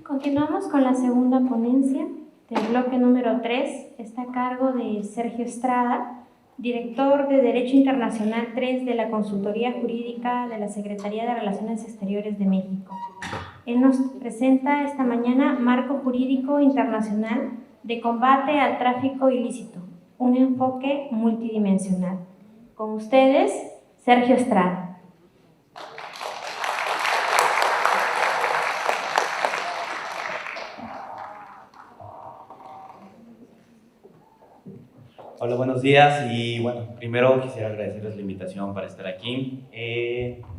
Continuamos con la segunda ponencia del bloque número 3. Está a cargo de Sergio Estrada, director de Derecho Internacional 3 de la Consultoría Jurídica de la Secretaría de Relaciones Exteriores de México. Él nos presenta esta mañana Marco Jurídico Internacional de Combate al Tráfico Ilícito, un enfoque multidimensional. Con ustedes, Sergio Estrada. Hola, buenos días y bueno, primero quisiera agradecerles la invitación para estar aquí.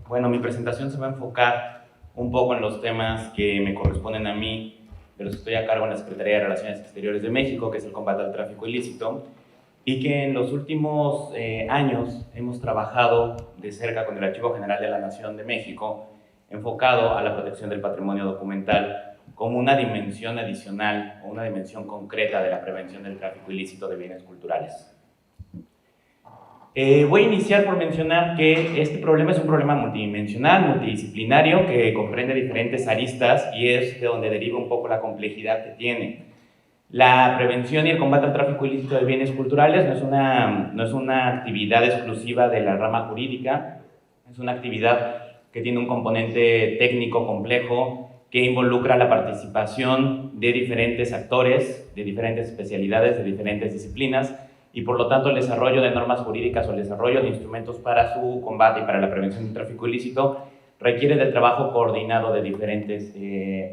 Bueno, mi presentación se va a enfocar un poco en los temas que me corresponden a mí, de los que estoy a cargo en la Secretaría de Relaciones Exteriores de México, que es el combate al tráfico ilícito, y que en los últimos años hemos trabajado de cerca con el Archivo General de la Nación de México, enfocado a la protección del patrimonio documental como una dimensión adicional o una dimensión concreta de la prevención del tráfico ilícito de bienes culturales. Voy a iniciar por mencionar que este problema es un problema multidimensional, multidisciplinario, que comprende diferentes aristas y es de donde deriva un poco la complejidad que tiene. La prevención y el combate al tráfico ilícito de bienes culturales no es una actividad exclusiva de la rama jurídica, es una actividad que tiene un componente técnico complejo, que involucra la participación de diferentes actores, de diferentes especialidades, de diferentes disciplinas, y por lo tanto el desarrollo de normas jurídicas o el desarrollo de instrumentos para su combate y para la prevención del tráfico ilícito requiere del trabajo coordinado de diferentes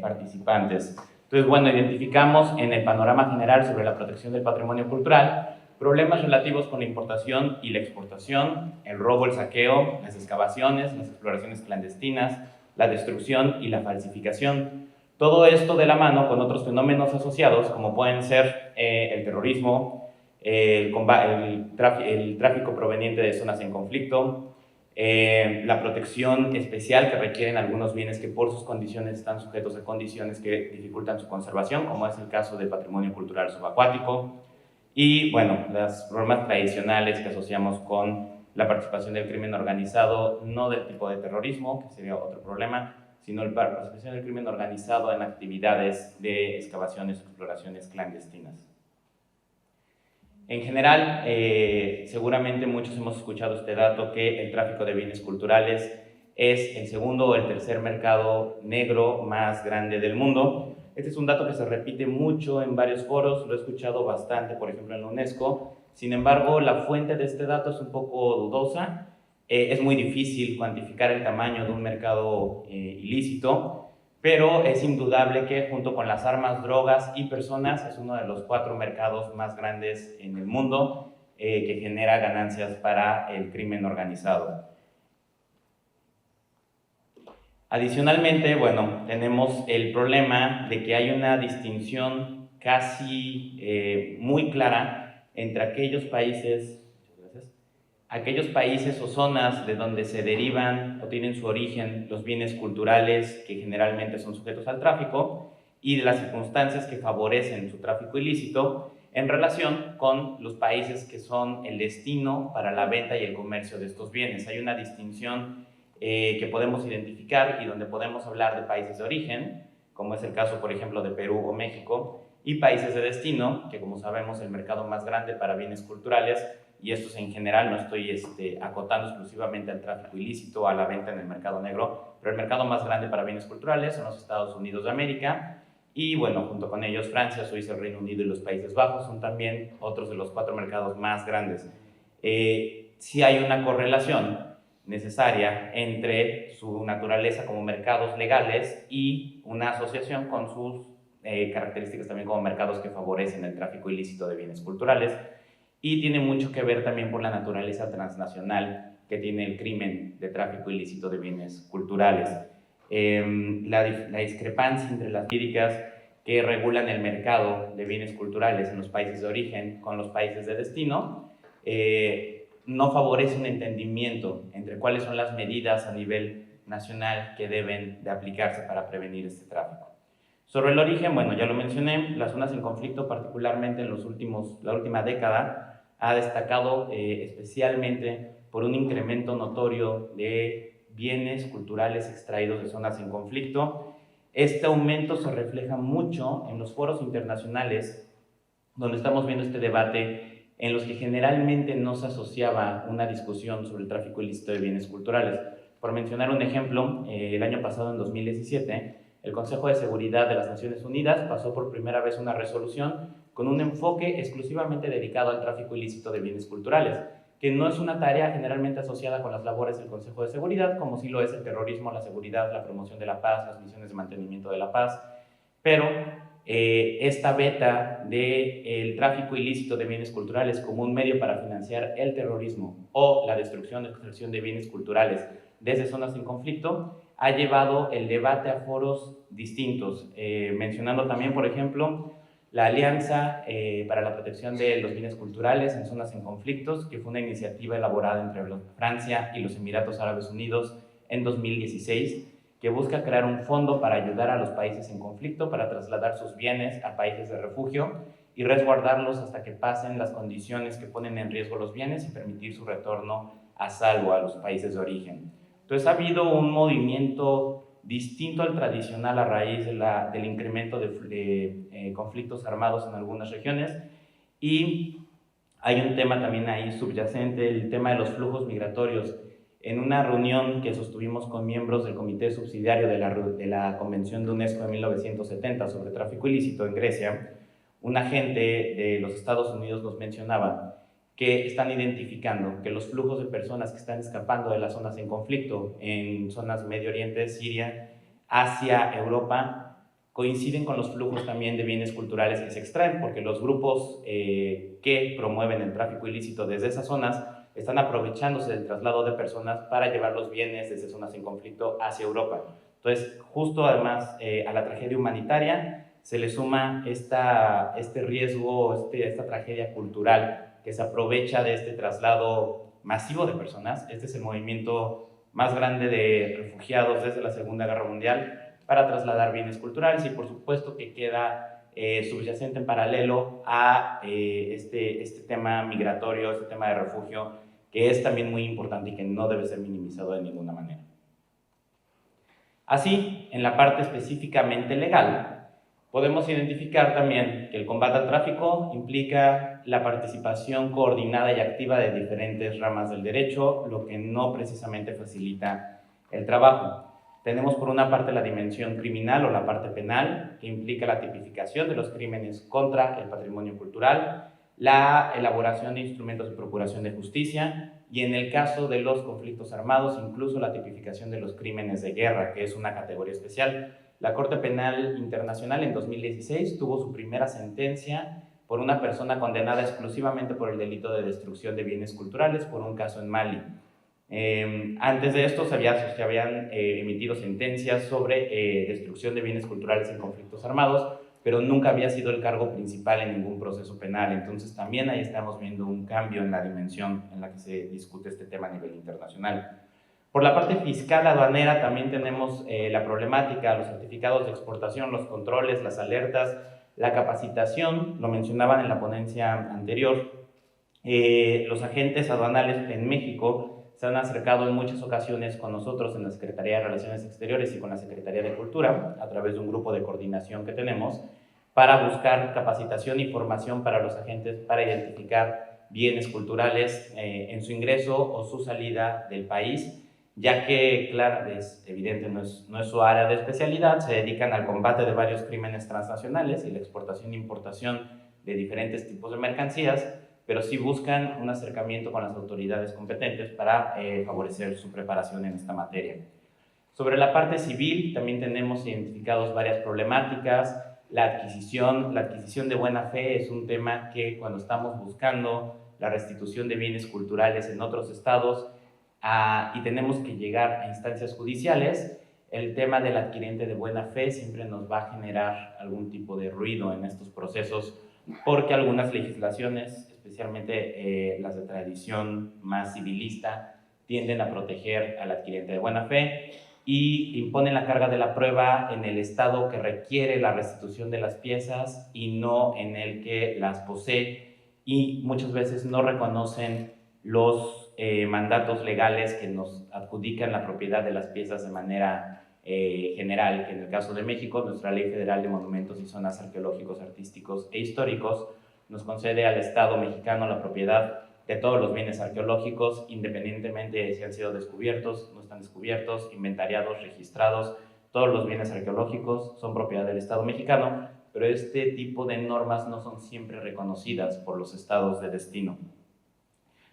participantes. Entonces, bueno, identificamos en el panorama general sobre la protección del patrimonio cultural problemas relativos con la importación y la exportación, el robo, el saqueo, las excavaciones, las exploraciones clandestinas, la destrucción y la falsificación. Todo esto de la mano con otros fenómenos asociados, como pueden ser el terrorismo, el tráfico proveniente de zonas en conflicto, la protección especial que requieren algunos bienes que por sus condiciones están sujetos a condiciones que dificultan su conservación, como es el caso del patrimonio cultural subacuático, y bueno, las problemas tradicionales que asociamos con la participación del crimen organizado, no del tipo de terrorismo, que sería otro problema, sino la participación del crimen organizado en actividades de excavaciones o exploraciones clandestinas. En general, seguramente muchos hemos escuchado este dato que el tráfico de bienes culturales es el segundo o el tercer mercado negro más grande del mundo. Este es un dato que se repite mucho en varios foros, lo he escuchado bastante, por ejemplo, en la UNESCO. Sin embargo, la fuente de este dato es un poco dudosa. Es muy difícil cuantificar el tamaño de un mercado ilícito, pero es indudable que junto con las armas, drogas y personas es uno de los 4 mercados más grandes en el mundo que genera ganancias para el crimen organizado. Adicionalmente, bueno, tenemos el problema de que hay una distinción casi muy clara entre aquellos países o zonas de donde se derivan o tienen su origen los bienes culturales que generalmente son sujetos al tráfico y de las circunstancias que favorecen su tráfico ilícito en relación con los países que son el destino para la venta y el comercio de estos bienes. Hay una distinción que podemos identificar y donde podemos hablar de países de origen, como es el caso, por ejemplo, de Perú o México, y países de destino, que como sabemos el mercado más grande para bienes culturales, y estos en general no estoy acotando exclusivamente al tráfico ilícito, a la venta en el mercado negro, pero el mercado más grande para bienes culturales son los Estados Unidos de América, y bueno, junto con ellos Francia, Suiza, el Reino Unido y los Países Bajos son también otros de los 4 mercados más grandes. Sí hay una correlación necesaria entre su naturaleza como mercados legales y una asociación con sus características también como mercados que favorecen el tráfico ilícito de bienes culturales, y tiene mucho que ver también por la naturaleza transnacional que tiene el crimen de tráfico ilícito de bienes culturales. La discrepancia entre las jurídicas que regulan el mercado de bienes culturales en los países de origen con los países de destino no favorece un entendimiento entre cuáles son las medidas a nivel nacional que deben de aplicarse para prevenir este tráfico. Sobre el origen, bueno, ya lo mencioné, las zonas en conflicto, particularmente en la última década, ha destacado especialmente por un incremento notorio de bienes culturales extraídos de zonas en conflicto. Este aumento se refleja mucho en los foros internacionales, donde estamos viendo este debate, en los que generalmente no se asociaba una discusión sobre el tráfico ilícito de bienes culturales. Por mencionar un ejemplo, el año pasado, en 2017, el Consejo de Seguridad de las Naciones Unidas pasó por primera vez una resolución con un enfoque exclusivamente dedicado al tráfico ilícito de bienes culturales, que no es una tarea generalmente asociada con las labores del Consejo de Seguridad, como sí lo es el terrorismo, la seguridad, la promoción de la paz, las misiones de mantenimiento de la paz, pero esta beta del tráfico ilícito de bienes culturales como un medio para financiar el terrorismo o la destrucción o extracción de bienes culturales desde zonas en conflicto ha llevado el debate a foros distintos, mencionando también, por ejemplo, la Alianza para la Protección de los Bienes Culturales en Zonas en Conflictos, que fue una iniciativa elaborada entre Francia y los Emiratos Árabes Unidos en 2016, que busca crear un fondo para ayudar a los países en conflicto para trasladar sus bienes a países de refugio y resguardarlos hasta que pasen las condiciones que ponen en riesgo los bienes y permitir su retorno a salvo a los países de origen. Entonces ha habido un movimiento distinto al tradicional a raíz del incremento de conflictos armados en algunas regiones, y hay un tema también ahí subyacente, el tema de los flujos migratorios. En una reunión que sostuvimos con miembros del Comité Subsidiario de la Convención de UNESCO de 1970 sobre tráfico ilícito en Grecia, un agente de los Estados Unidos nos mencionaba que están identificando que los flujos de personas que están escapando de las zonas en conflicto, en zonas Medio Oriente, Siria, hacia Europa, coinciden con los flujos también de bienes culturales que se extraen, porque los grupos que promueven el tráfico ilícito desde esas zonas están aprovechándose del traslado de personas para llevar los bienes desde zonas en conflicto hacia Europa. Entonces, justo además a la tragedia humanitaria se le suma este riesgo, esta tragedia cultural que se aprovecha de este traslado masivo de personas. Este es el movimiento más grande de refugiados desde la Segunda Guerra Mundial para trasladar bienes culturales, y por supuesto que queda subyacente en paralelo a este tema migratorio, este tema de refugio, que es también muy importante y que no debe ser minimizado de ninguna manera. Así, en la parte específicamente legal, podemos identificar también que el combate al tráfico implica la participación coordinada y activa de diferentes ramas del derecho, lo que no precisamente facilita el trabajo. Tenemos por una parte la dimensión criminal o la parte penal, que implica la tipificación de los crímenes contra el patrimonio cultural, la elaboración de instrumentos de procuración de justicia y, en el caso de los conflictos armados, incluso la tipificación de los crímenes de guerra, que es una categoría especial. La Corte Penal Internacional en 2016 tuvo su primera sentencia por una persona condenada exclusivamente por el delito de destrucción de bienes culturales por un caso en Mali. Antes de esto se habían emitido sentencias sobre destrucción de bienes culturales en conflictos armados, pero nunca había sido el cargo principal en ningún proceso penal. Entonces también ahí estamos viendo un cambio en la dimensión en la que se discute este tema a nivel internacional. Por la parte fiscal aduanera también tenemos la problemática, los certificados de exportación, los controles, las alertas, la capacitación, lo mencionaban en la ponencia anterior. Los agentes aduanales en México se han acercado en muchas ocasiones con nosotros en la Secretaría de Relaciones Exteriores y con la Secretaría de Cultura, a través de un grupo de coordinación que tenemos, para buscar capacitación y formación para los agentes para identificar bienes culturales en su ingreso o su salida del país, ya que, claro, es evidente, no es su área de especialidad, se dedican al combate de varios crímenes transnacionales y la exportación e importación de diferentes tipos de mercancías, pero sí buscan un acercamiento con las autoridades competentes para favorecer su preparación en esta materia. Sobre la parte civil también tenemos identificados varias problemáticas. La adquisición de buena fe es un tema que, cuando estamos buscando la restitución de bienes culturales en otros estados y tenemos que llegar a instancias judiciales, el tema del adquirente de buena fe siempre nos va a generar algún tipo de ruido en estos procesos, porque algunas legislaciones, especialmente las de tradición más civilista, tienden a proteger al adquirente de buena fe y imponen la carga de la prueba en el estado que requiere la restitución de las piezas y no en el que las posee, y muchas veces no reconocen los mandatos legales que nos adjudican la propiedad de las piezas de manera general, que en el caso de México, nuestra Ley Federal de Monumentos y Zonas Arqueológicos, Artísticos e Históricos nos concede al Estado mexicano la propiedad de todos los bienes arqueológicos, independientemente de si han sido descubiertos, no están descubiertos, inventariados, registrados. Todos los bienes arqueológicos son propiedad del Estado mexicano, pero este tipo de normas no son siempre reconocidas por los estados de destino.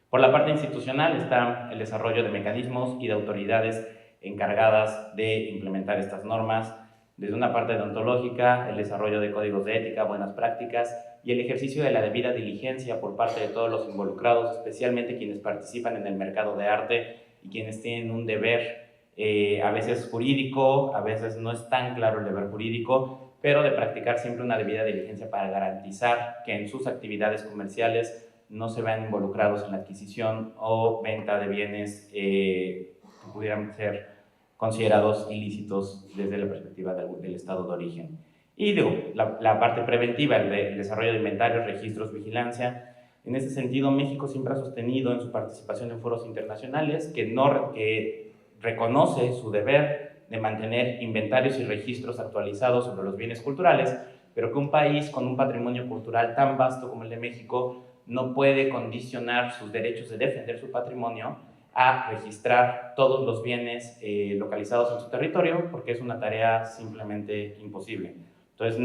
Por la parte institucional está el desarrollo de mecanismos y de autoridades encargadas de implementar estas normas, desde una parte deontológica, el desarrollo de códigos de ética, buenas prácticas y el ejercicio de la debida diligencia por parte de todos los involucrados, especialmente quienes participan en el mercado de arte y quienes tienen un deber a veces jurídico, a veces no es tan claro el deber jurídico, pero de practicar siempre una debida diligencia para garantizar que en sus actividades comerciales no se vean involucrados en la adquisición o venta de bienes que pudieran ser considerados ilícitos desde la perspectiva del estado de origen. Y digo, la parte preventiva, el desarrollo de inventarios, registros, vigilancia. En ese sentido, México siempre ha sostenido en su participación en foros internacionales que reconoce su deber de mantener inventarios y registros actualizados sobre los bienes culturales, pero que un país con un patrimonio cultural tan vasto como el de México no puede condicionar sus derechos de defender su patrimonio a registrar todos los bienes localizados en su territorio, porque es una tarea simplemente imposible. Entonces,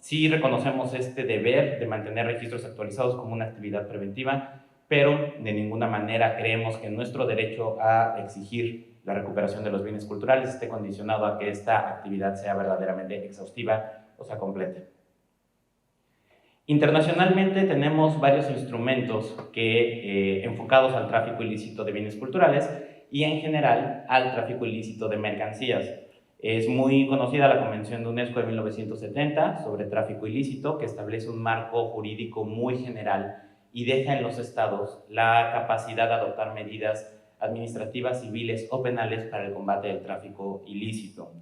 sí reconocemos este deber de mantener registros actualizados como una actividad preventiva, pero de ninguna manera creemos que nuestro derecho a exigir la recuperación de los bienes culturales esté condicionado a que esta actividad sea verdaderamente exhaustiva o sea completa. Internacionalmente tenemos varios instrumentos enfocados al tráfico ilícito de bienes culturales y en general al tráfico ilícito de mercancías. Es muy conocida la Convención de UNESCO de 1970 sobre tráfico ilícito, que establece un marco jurídico muy general y deja en los estados la capacidad de adoptar medidas administrativas, civiles o penales para el combate del tráfico ilícito.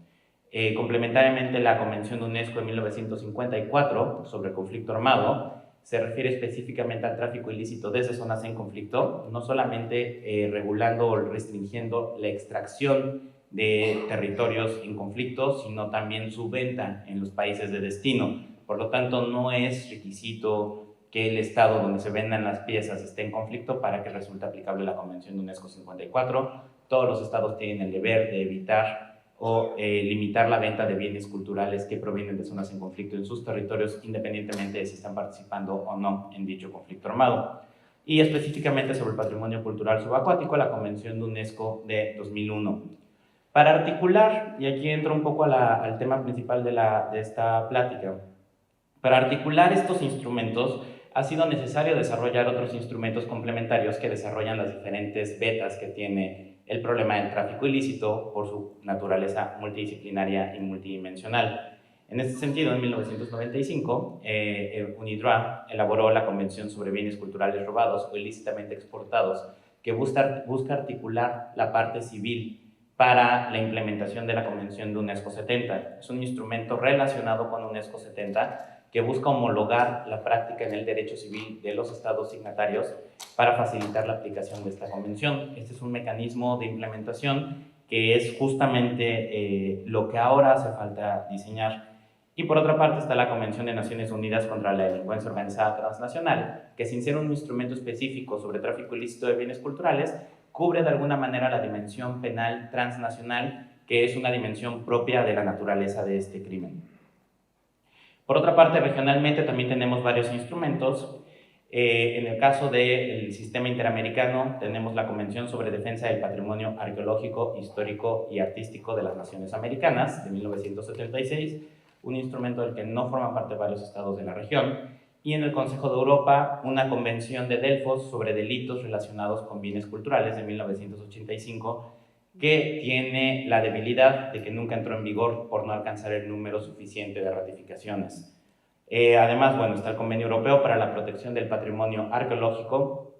Complementariamente, la Convención de UNESCO de 1954 sobre el conflicto armado se refiere específicamente al tráfico ilícito desde zonas en conflicto, no solamente regulando o restringiendo la extracción de territorios en conflicto, sino también su venta en los países de destino. Por lo tanto, no es requisito que el estado donde se vendan las piezas esté en conflicto para que resulte aplicable la Convención de UNESCO 54. Todos los estados tienen el deber de evitar o limitar la venta de bienes culturales que provienen de zonas en conflicto en sus territorios, independientemente de si están participando o no en dicho conflicto armado. Y específicamente sobre el patrimonio cultural subacuático, la Convención de UNESCO de 2001. Para articular, y aquí entro un poco al tema principal de esta plática, para articular estos instrumentos ha sido necesario desarrollar otros instrumentos complementarios que desarrollan las diferentes vetas que tiene el problema del tráfico ilícito por su naturaleza multidisciplinaria y multidimensional. En este sentido, en 1995, UNIDROIT elaboró la Convención sobre Bienes Culturales Robados o Ilícitamente Exportados, que busca articular la parte civil para la implementación de la Convención de UNESCO 70. Es un instrumento relacionado con UNESCO 70 que busca homologar la práctica en el derecho civil de los estados signatarios para facilitar la aplicación de esta convención. Este es un mecanismo de implementación que es justamente lo que ahora hace falta diseñar. Y por otra parte está la Convención de Naciones Unidas contra la Delincuencia Organizada Transnacional, que sin ser un instrumento específico sobre tráfico ilícito de bienes culturales, cubre de alguna manera la dimensión penal transnacional, que es una dimensión propia de la naturaleza de este crimen. Por otra parte, regionalmente también tenemos varios instrumentos. En el caso del sistema interamericano, tenemos la Convención sobre Defensa del Patrimonio Arqueológico, Histórico y Artístico de las Naciones Americanas, de 1976, un instrumento del que no forman parte varios estados de la región. Y en el Consejo de Europa, una Convención de Delfos sobre delitos relacionados con bienes culturales, de 1985, que tiene la debilidad de que nunca entró en vigor por no alcanzar el número suficiente de ratificaciones. Además, bueno, está el Convenio Europeo para la Protección del Patrimonio Arqueológico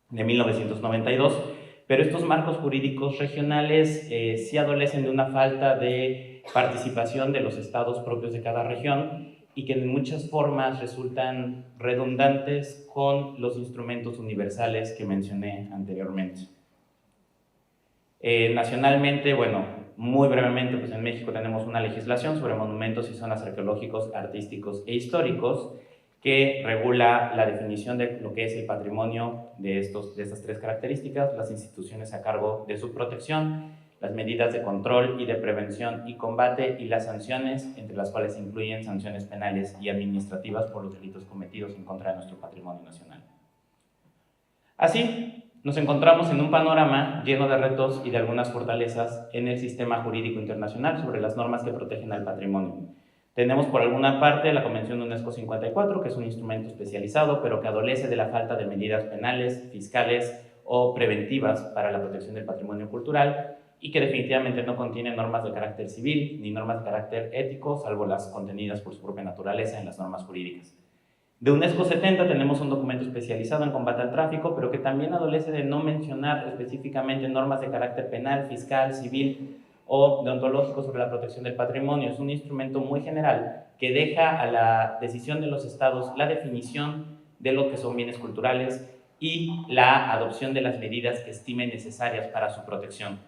de 1992, pero estos marcos jurídicos regionales sí adolecen de una falta de participación de los estados propios de cada región y que en muchas formas resultan redundantes con los instrumentos universales que mencioné anteriormente. Nacionalmente, bueno, muy brevemente, pues en México tenemos una legislación sobre monumentos y zonas arqueológicos, artísticos e históricos que regula la definición de lo que es el patrimonio de estas tres características, las instituciones a cargo de su protección, las medidas de control y de prevención y combate y las sanciones, entre las cuales se incluyen sanciones penales y administrativas por los delitos cometidos en contra de nuestro patrimonio nacional. Así, nos encontramos en un panorama lleno de retos y de algunas fortalezas en el sistema jurídico internacional sobre las normas que protegen al patrimonio. Tenemos por alguna parte la Convención de UNESCO 54, que es un instrumento especializado, pero que adolece de la falta de medidas penales, fiscales o preventivas para la protección del patrimonio cultural y que definitivamente no contiene normas de carácter civil ni normas de carácter ético, salvo las contenidas por su propia naturaleza en las normas jurídicas. De UNESCO 70 tenemos un documento especializado en combate al tráfico, pero que también adolece de no mencionar específicamente normas de carácter penal, fiscal, civil o deontológico sobre la protección del patrimonio. Es un instrumento muy general que deja a la decisión de los estados la definición de lo que son bienes culturales y la adopción de las medidas que estimen necesarias para su protección.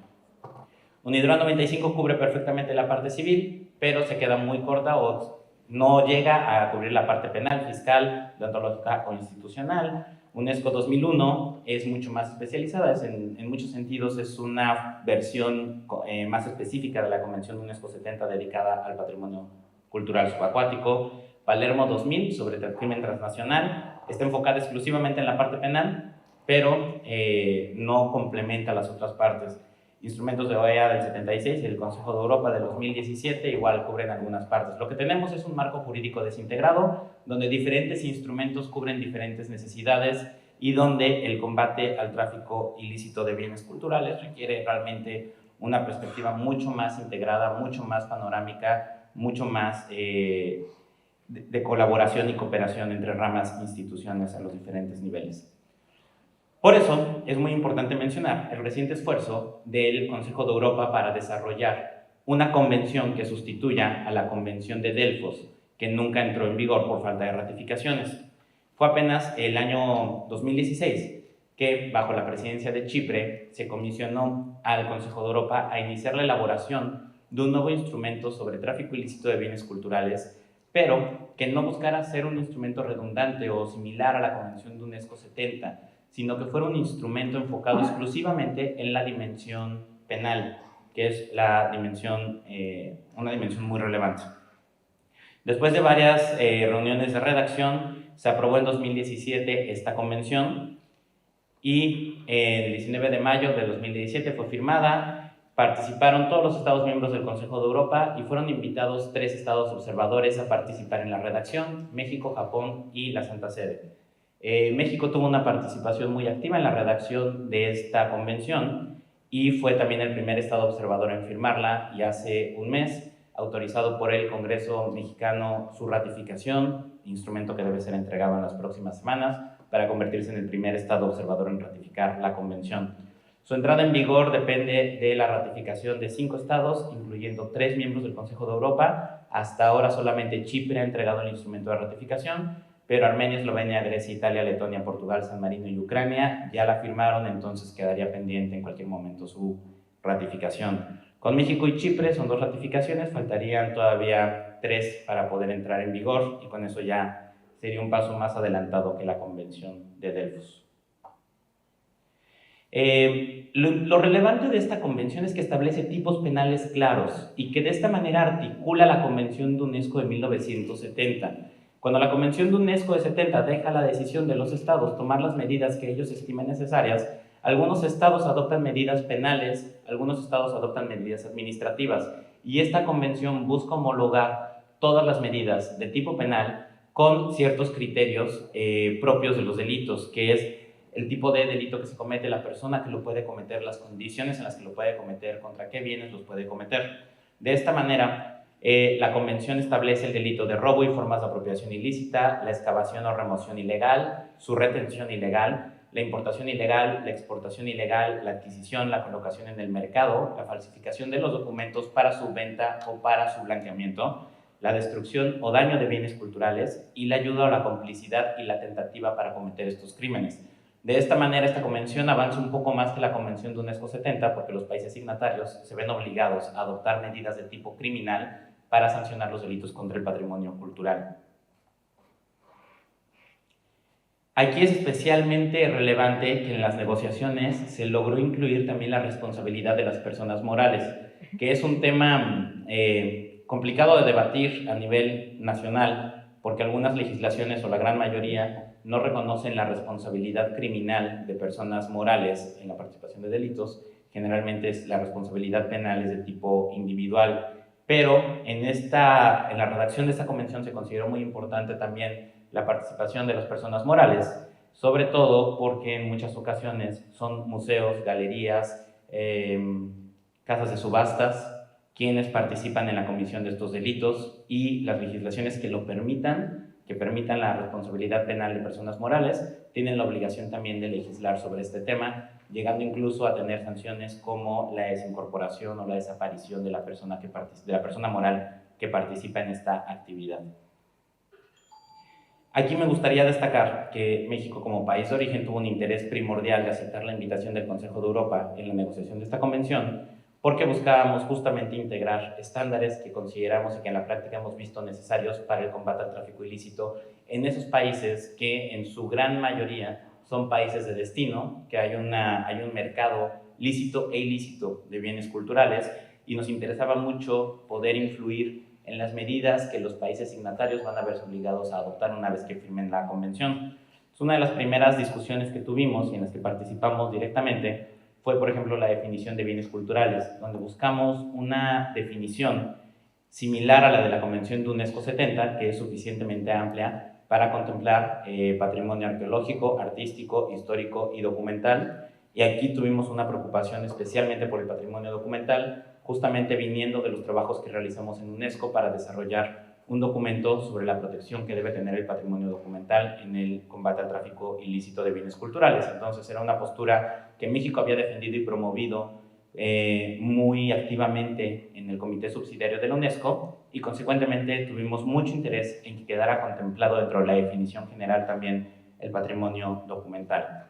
UNIDROIT 95 cubre perfectamente la parte civil, pero se queda muy corta o no llega a cubrir la parte penal, fiscal, deontológica o institucional. UNESCO 2001 es mucho más especializada, en muchos sentidos es una versión más específica de la Convención de UNESCO 70 dedicada al patrimonio cultural subacuático. Palermo 2000 sobre el crimen transnacional está enfocada exclusivamente en la parte penal, pero no complementa las otras partes. Instrumentos de OEA del 76 y el Consejo de Europa del 2017 igual cubren algunas partes. Lo que tenemos es un marco jurídico desintegrado, donde diferentes instrumentos cubren diferentes necesidades y donde el combate al tráfico ilícito de bienes culturales requiere realmente una perspectiva mucho más integrada, mucho más panorámica, mucho más de colaboración y cooperación entre ramas e instituciones a los diferentes niveles. Por eso es muy importante mencionar el reciente esfuerzo del Consejo de Europa para desarrollar una convención que sustituya a la Convención de Delfos, que nunca entró en vigor por falta de ratificaciones. Fue apenas el año 2016 que, bajo la presidencia de Chipre, se comisionó al Consejo de Europa a iniciar la elaboración de un nuevo instrumento sobre tráfico ilícito de bienes culturales, pero que no buscara ser un instrumento redundante o similar a la Convención de UNESCO 70, sino que fuera un instrumento enfocado exclusivamente en la dimensión penal, que es una dimensión muy relevante. Después de varias reuniones de redacción, se aprobó en 2017 esta convención y el 19 de mayo de 2017 fue firmada. Participaron todos los Estados miembros del Consejo de Europa y fueron invitados 3 estados observadores a participar en la redacción: México, Japón y la Santa Sede. México tuvo una participación muy activa en la redacción de esta convención y fue también el primer estado observador en firmarla, y hace un mes, autorizado por el Congreso mexicano su ratificación, instrumento que debe ser entregado en las próximas semanas para convertirse en el primer estado observador en ratificar la convención. Su entrada en vigor depende de la ratificación de 5 estados, incluyendo 3 miembros del Consejo de Europa. Hasta ahora solamente Chipre ha entregado el instrumento de ratificación, pero Armenia, Eslovenia, Grecia, Italia, Letonia, Portugal, San Marino y Ucrania ya la firmaron, entonces quedaría pendiente en cualquier momento su ratificación. Con México y Chipre son 2 ratificaciones, faltarían todavía 3 para poder entrar en vigor, y con eso ya sería un paso más adelantado que la Convención de Delfos. Lo relevante de esta convención es que establece tipos penales claros y que de esta manera articula la Convención de UNESCO de 1970. Cuando la Convención de UNESCO de 70 deja la decisión de los estados tomar las medidas que ellos estimen necesarias, algunos estados adoptan medidas penales, algunos estados adoptan medidas administrativas, y esta convención busca homologar todas las medidas de tipo penal con ciertos criterios propios de los delitos, que es el tipo de delito que se comete, la persona que lo puede cometer, las condiciones en las que lo puede cometer, contra qué bienes los puede cometer. De esta manera, la Convención establece el delito de robo y formas de apropiación ilícita, la excavación o remoción ilegal, su retención ilegal, la importación ilegal, la exportación ilegal, la adquisición, la colocación en el mercado, la falsificación de los documentos para su venta o para su blanqueamiento, la destrucción o daño de bienes culturales y la ayuda o la complicidad y la tentativa para cometer estos crímenes. De esta manera, esta convención avanza un poco más que la Convención de UNESCO 70, porque los países signatarios se ven obligados a adoptar medidas de tipo criminal para sancionar los delitos contra el patrimonio cultural. Aquí es especialmente relevante que en las negociaciones se logró incluir también la responsabilidad de las personas morales, que es un tema complicado de debatir a nivel nacional, porque algunas legislaciones o la gran mayoría no reconocen la responsabilidad criminal de personas morales en la participación de delitos. Generalmente la responsabilidad penal es de tipo individual, pero en la redacción de esta convención se consideró muy importante también la participación de las personas morales, sobre todo porque en muchas ocasiones son museos, galerías, casas de subastas, quienes participan en la comisión de estos delitos, y las legislaciones que lo permitan, que permitan la responsabilidad penal de personas morales, tienen la obligación también de legislar sobre este tema, llegando incluso a tener sanciones como la desincorporación o la desaparición de la persona moral que participa en esta actividad. Aquí me gustaría destacar que México, como país de origen, tuvo un interés primordial de aceptar la invitación del Consejo de Europa en la negociación de esta convención, porque buscábamos justamente integrar estándares que consideramos y que en la práctica hemos visto necesarios para el combate al tráfico ilícito en esos países que en su gran mayoría son países de destino, que hay un mercado lícito e ilícito de bienes culturales, y nos interesaba mucho poder influir en las medidas que los países signatarios van a verse obligados a adoptar una vez que firmen la convención. Es una de las primeras discusiones que tuvimos y en las que participamos directamente fue, por ejemplo, la definición de bienes culturales, donde buscamos una definición similar a la de la Convención de UNESCO 70, que es suficientemente amplia para contemplar patrimonio arqueológico, artístico, histórico y documental. Y aquí tuvimos una preocupación especialmente por el patrimonio documental, justamente viniendo de los trabajos que realizamos en UNESCO para desarrollar un documento sobre la protección que debe tener el patrimonio documental en el combate al tráfico ilícito de bienes culturales. Entonces era una postura que México había defendido y promovido muy activamente en el Comité Subsidiario de la UNESCO, y consecuentemente tuvimos mucho interés en que quedara contemplado dentro de la definición general también el patrimonio documental.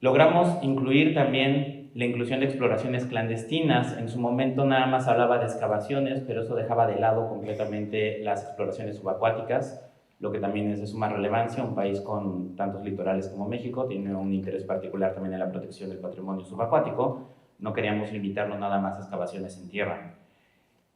Logramos incluir también la inclusión de exploraciones clandestinas. En su momento nada más hablaba de excavaciones, pero eso dejaba de lado completamente las exploraciones subacuáticas, lo que también es de suma relevancia. Un país con tantos litorales como México tiene un interés particular también en la protección del patrimonio subacuático. No queríamos limitarlo nada más a excavaciones en tierra.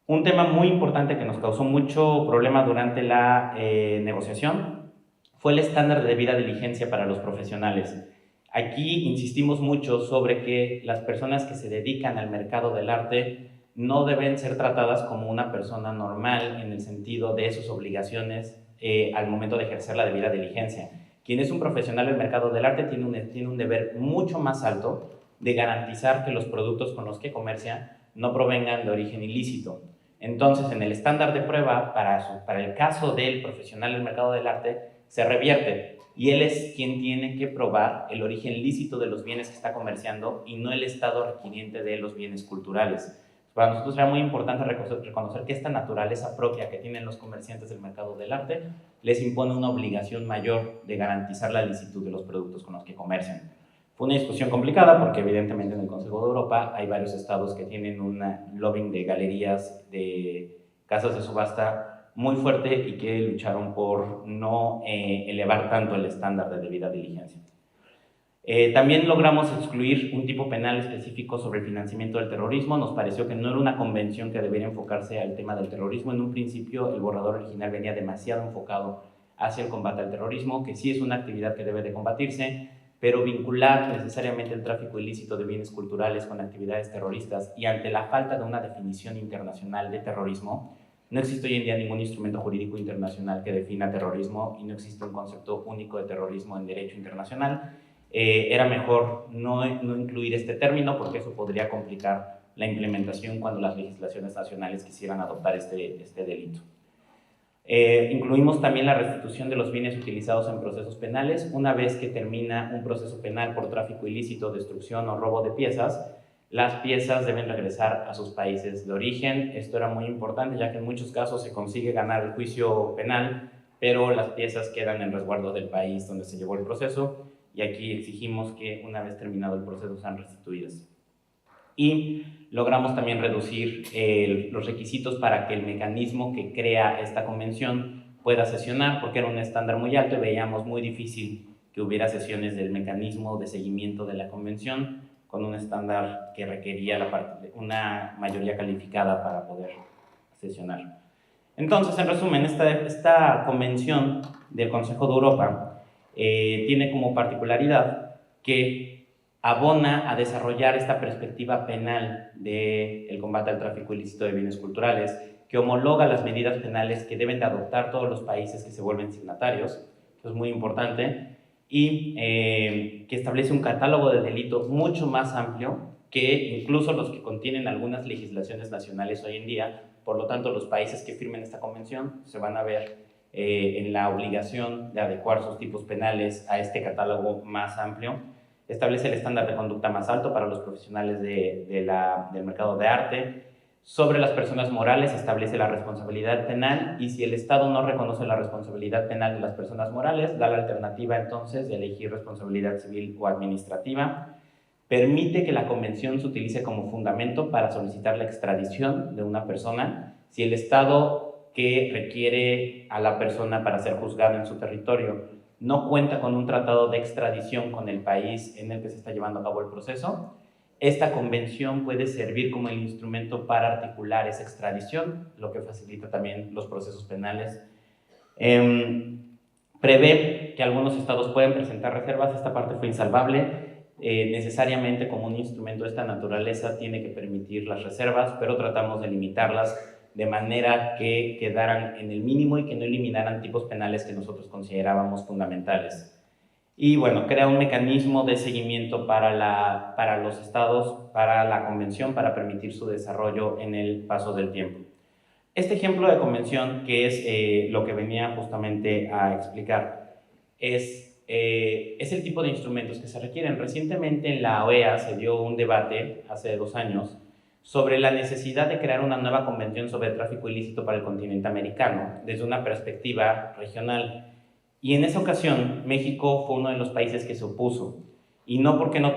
Un tema muy importante que nos causó mucho problema durante la negociación fue el estándar de debida diligencia para los profesionales. Aquí insistimos mucho sobre que las personas que se dedican al mercado del arte no deben ser tratadas como una persona normal en el sentido de sus obligaciones al momento de ejercer la debida diligencia. Quien es un profesional del mercado del arte tiene un deber mucho más alto de garantizar que los productos con los que comercia no provengan de origen ilícito. Entonces, en el estándar de prueba, para el caso del profesional del mercado del arte, se revierte, y él es quien tiene que probar el origen lícito de los bienes que está comerciando y no el estado requiriente de los bienes culturales. Para nosotros era muy importante reconocer que esta naturaleza propia que tienen los comerciantes del mercado del arte les impone una obligación mayor de garantizar la licitud de los productos con los que comercian. Fue una discusión complicada porque evidentemente en el Consejo de Europa hay varios estados que tienen un lobbying de galerías, de casas de subasta muy fuerte, y que lucharon por no elevar tanto el estándar de debida diligencia. También logramos excluir un tipo penal específico sobre el financiamiento del terrorismo. Nos pareció que no era una convención que debería enfocarse al tema del terrorismo. En un principio el borrador original venía demasiado enfocado hacia el combate al terrorismo, que sí es una actividad que debe de combatirse, pero vincular necesariamente el tráfico ilícito de bienes culturales con actividades terroristas, y ante la falta de una definición internacional de terrorismo, no existe hoy en día ningún instrumento jurídico internacional que defina terrorismo, y no existe un concepto único de terrorismo en derecho internacional. Era mejor no incluir este término, porque eso podría complicar la implementación cuando las legislaciones nacionales quisieran adoptar este delito. Incluimos también la restitución de los bienes utilizados en procesos penales. Una vez que termina un proceso penal por tráfico ilícito, destrucción o robo de piezas, las piezas deben regresar a sus países de origen. Esto era muy importante, ya que en muchos casos se consigue ganar el juicio penal, pero las piezas quedan en resguardo del país donde se llevó el proceso, y aquí exigimos que una vez terminado el proceso sean restituidas. Y logramos también reducir los requisitos para que el mecanismo que crea esta convención pueda sesionar, porque era un estándar muy alto y veíamos muy difícil que hubiera sesiones del mecanismo de seguimiento de la convención con un estándar que requería una mayoría calificada para poder sesionar. Entonces, en resumen, esta convención del Consejo de Europa tiene como particularidad que abona a desarrollar esta perspectiva penal del combate al tráfico ilícito de bienes culturales, que homologa las medidas penales que deben de adoptar todos los países que se vuelven signatarios, eso es muy importante, y que establece un catálogo de delitos mucho más amplio que incluso los que contienen algunas legislaciones nacionales hoy en día. Por lo tanto, los países que firmen esta convención se van a ver en la obligación de adecuar sus tipos penales a este catálogo más amplio. Establece el estándar de conducta más alto para los profesionales del mercado de arte. Sobre las personas morales establece la responsabilidad penal, y si el Estado no reconoce la responsabilidad penal de las personas morales, da la alternativa entonces de elegir responsabilidad civil o administrativa. Permite que la convención se utilice como fundamento para solicitar la extradición de una persona si el Estado que requiere a la persona para ser juzgada en su territorio no cuenta con un tratado de extradición con el país en el que se está llevando a cabo el proceso. Esta convención puede servir como el instrumento para articular esa extradición, lo que facilita también los procesos penales. Prevé que algunos estados pueden presentar reservas. Esta parte fue insalvable. Necesariamente, como un instrumento de esta naturaleza, tiene que permitir las reservas, pero tratamos de limitarlas de manera que quedaran en el mínimo y que no eliminaran tipos penales que nosotros considerábamos fundamentales. Y bueno, crea un mecanismo de seguimiento para los estados, para la convención, para permitir su desarrollo en el paso del tiempo. Este ejemplo de convención, que es lo que venía justamente a explicar, es el tipo de instrumentos que se requieren. Recientemente en la OEA se dio un debate, hace 2 años, sobre la necesidad de crear una nueva convención sobre tráfico ilícito para el continente americano, desde una perspectiva regional. Y en esa ocasión, México fue uno de los países que se opuso. Y no porque no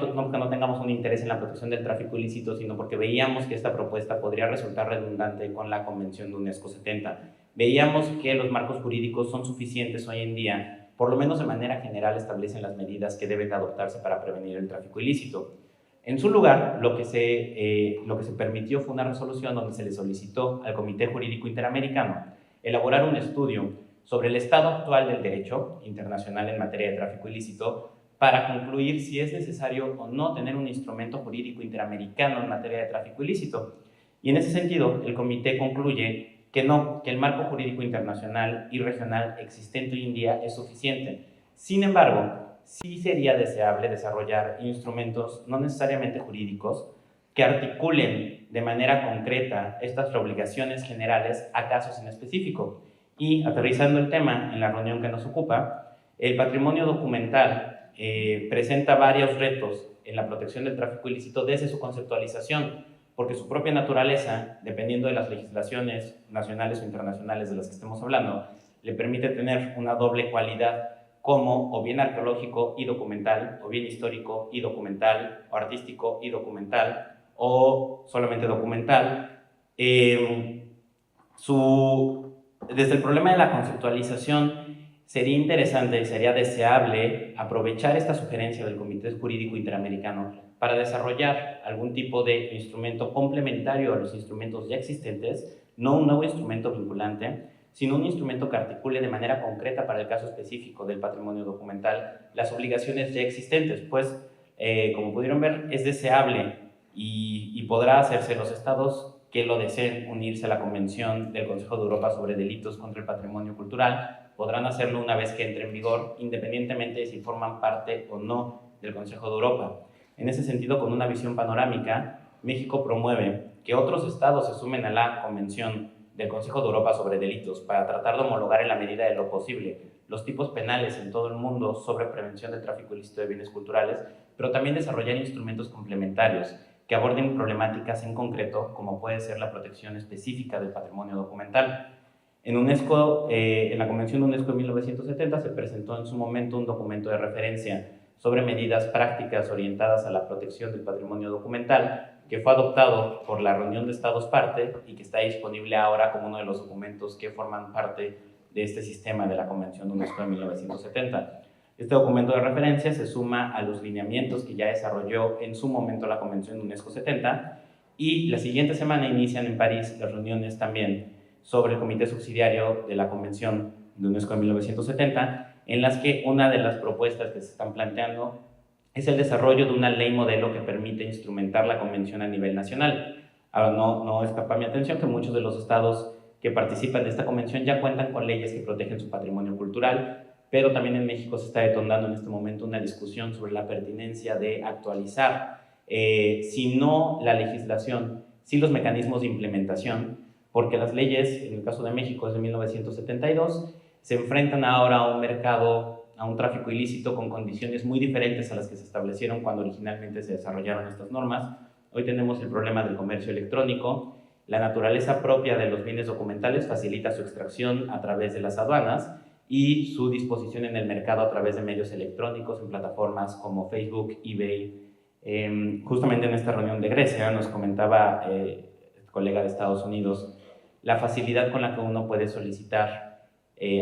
tengamos un interés en la protección del tráfico ilícito, sino porque veíamos que esta propuesta podría resultar redundante con la Convención de UNESCO 70. Veíamos que los marcos jurídicos son suficientes hoy en día, por lo menos de manera general establecen las medidas que deben de adoptarse para prevenir el tráfico ilícito. En su lugar, lo que se permitió fue una resolución donde se le solicitó al Comité Jurídico Interamericano elaborar un estudio sobre el estado actual del derecho internacional en materia de tráfico ilícito para concluir si es necesario o no tener un instrumento jurídico interamericano en materia de tráfico ilícito. Y en ese sentido, el comité concluye que no, que el marco jurídico internacional y regional existente hoy en día es suficiente. Sin embargo, sí sería deseable desarrollar instrumentos no necesariamente jurídicos que articulen de manera concreta estas obligaciones generales a casos en específico. Y aterrizando el tema en la reunión que nos ocupa, el patrimonio documental presenta varios retos en la protección del tráfico ilícito desde su conceptualización, porque su propia naturaleza, dependiendo de las legislaciones nacionales o internacionales de las que estemos hablando, le permite tener una doble cualidad como o bien arqueológico y documental, o bien histórico y documental, o artístico y documental, o solamente documental. Desde el problema de la conceptualización, sería interesante y sería deseable aprovechar esta sugerencia del Comité Jurídico Interamericano para desarrollar algún tipo de instrumento complementario a los instrumentos ya existentes, no un nuevo instrumento vinculante, sino un instrumento que articule de manera concreta para el caso específico del patrimonio documental las obligaciones ya existentes, pues, como pudieron ver, es deseable y podrá hacerse. Los estados que lo deseen unirse a la Convención del Consejo de Europa sobre delitos contra el patrimonio cultural podrán hacerlo una vez que entre en vigor, independientemente de si forman parte o no del Consejo de Europa. En ese sentido, con una visión panorámica, México promueve que otros estados se sumen a la Convención del Consejo de Europa sobre delitos para tratar de homologar en la medida de lo posible los tipos penales en todo el mundo sobre prevención del tráfico ilícito de bienes culturales, pero también desarrollar instrumentos complementarios que aborden problemáticas en concreto, como puede ser la protección específica del patrimonio documental. En UNESCO, en la Convención de UNESCO de 1970 se presentó en su momento un documento de referencia sobre medidas prácticas orientadas a la protección del patrimonio documental, que fue adoptado por la reunión de Estados parte y que está disponible ahora como uno de los documentos que forman parte de este sistema de la Convención de UNESCO de 1970. Este documento de referencia se suma a los lineamientos que ya desarrolló en su momento la Convención de UNESCO 70, y la siguiente semana inician en París las reuniones también sobre el Comité Subsidiario de la Convención de UNESCO de 1970, en las que una de las propuestas que se están planteando es el desarrollo de una ley modelo que permite instrumentar la Convención a nivel nacional. Ahora, no escapa mi atención que muchos de los estados que participan de esta convención ya cuentan con leyes que protegen su patrimonio cultural, pero también en México se está detonando en este momento una discusión sobre la pertinencia de actualizar, si no la legislación, sí los mecanismos de implementación, porque las leyes, en el caso de México es de 1972, se enfrentan ahora a un mercado, a un tráfico ilícito con condiciones muy diferentes a las que se establecieron cuando originalmente se desarrollaron estas normas. Hoy tenemos el problema del comercio electrónico. La naturaleza propia de los bienes documentales facilita su extracción a través de las aduanas y su disposición en el mercado a través de medios electrónicos, en plataformas como Facebook, eBay. Justamente en esta reunión de Grecia nos comentaba el colega de Estados Unidos la facilidad con la que uno puede solicitar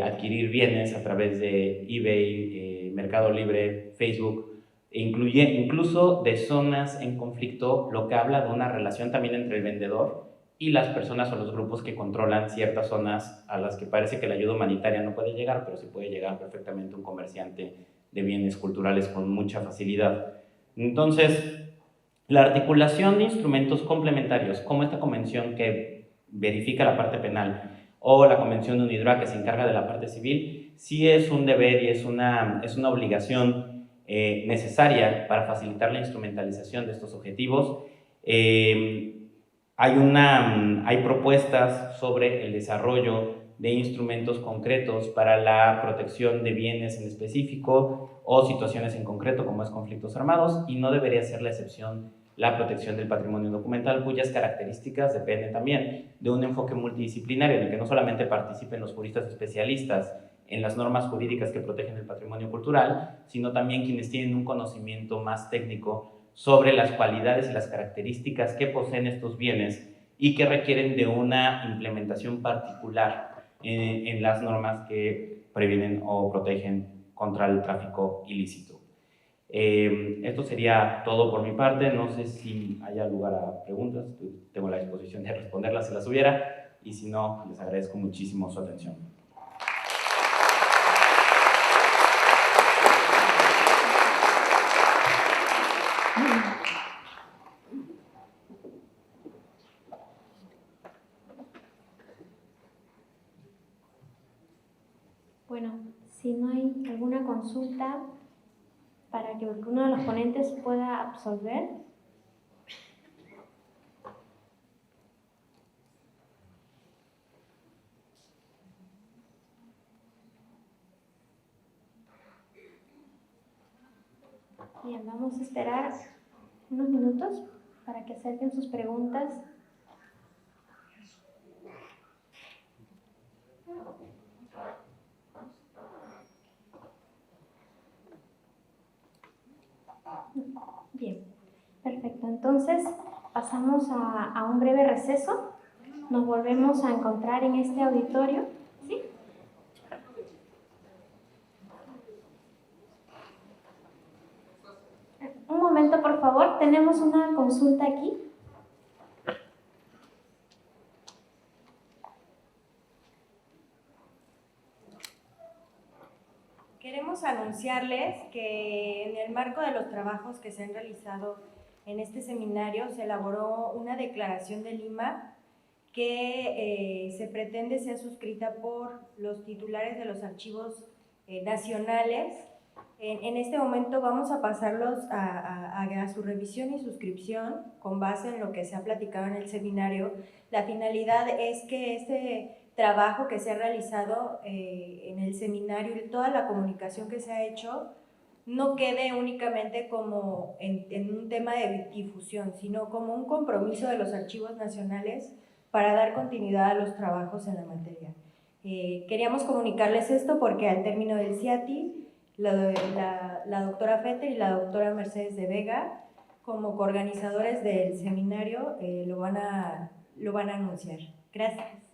adquirir bienes a través de eBay, Mercado Libre, Facebook, incluso de zonas en conflicto, lo que habla de una relación también entre el vendedor y las personas o los grupos que controlan ciertas zonas a las que parece que la ayuda humanitaria no puede llegar, pero sí puede llegar perfectamente un comerciante de bienes culturales con mucha facilidad. Entonces, la articulación de instrumentos complementarios, como esta convención que verifica la parte penal, o la Convención de UNIDROIT que se encarga de la parte civil, sí es un deber y es una obligación necesaria para facilitar la instrumentalización de estos objetivos. Hay propuestas sobre el desarrollo de instrumentos concretos para la protección de bienes en específico o situaciones en concreto como es conflictos armados, y no debería ser la excepción la protección del patrimonio documental, cuyas características dependen también de un enfoque multidisciplinario en el que no solamente participen los juristas especialistas en las normas jurídicas que protegen el patrimonio cultural, sino también quienes tienen un conocimiento más técnico sobre las cualidades y las características que poseen estos bienes y que requieren de una implementación particular en las normas que previenen o protegen contra el tráfico ilícito. Esto sería todo por mi parte. No sé si haya lugar a preguntas. Tengo la disposición de responderlas si las hubiera, y si no, les agradezco muchísimo su atención. Bueno, si no hay alguna consulta para que alguno de los ponentes pueda absolver. Bien, vamos a esperar unos minutos para que acerquen sus preguntas. Bien, perfecto. Entonces pasamos a un breve receso. Nos volvemos a encontrar en este auditorio. ¿Sí? Un momento, por favor. Tenemos una consulta aquí. Queremos anunciarles que en el marco de los trabajos que se han realizado en este seminario se elaboró una declaración de Lima que se pretende sea suscrita por los titulares de los archivos nacionales. En este momento vamos a pasarlos a su revisión y suscripción con base en lo que se ha platicado en el seminario. La finalidad es que este trabajo que se ha realizado en el seminario y toda la comunicación que se ha hecho no quede únicamente como en un tema de difusión, sino como un compromiso de los archivos nacionales para dar continuidad a los trabajos en la materia. Queríamos comunicarles esto porque al término del CIATI la doctora Fetter y la doctora Mercedes de Vega, como coorganizadores del seminario, lo van a anunciar. Gracias.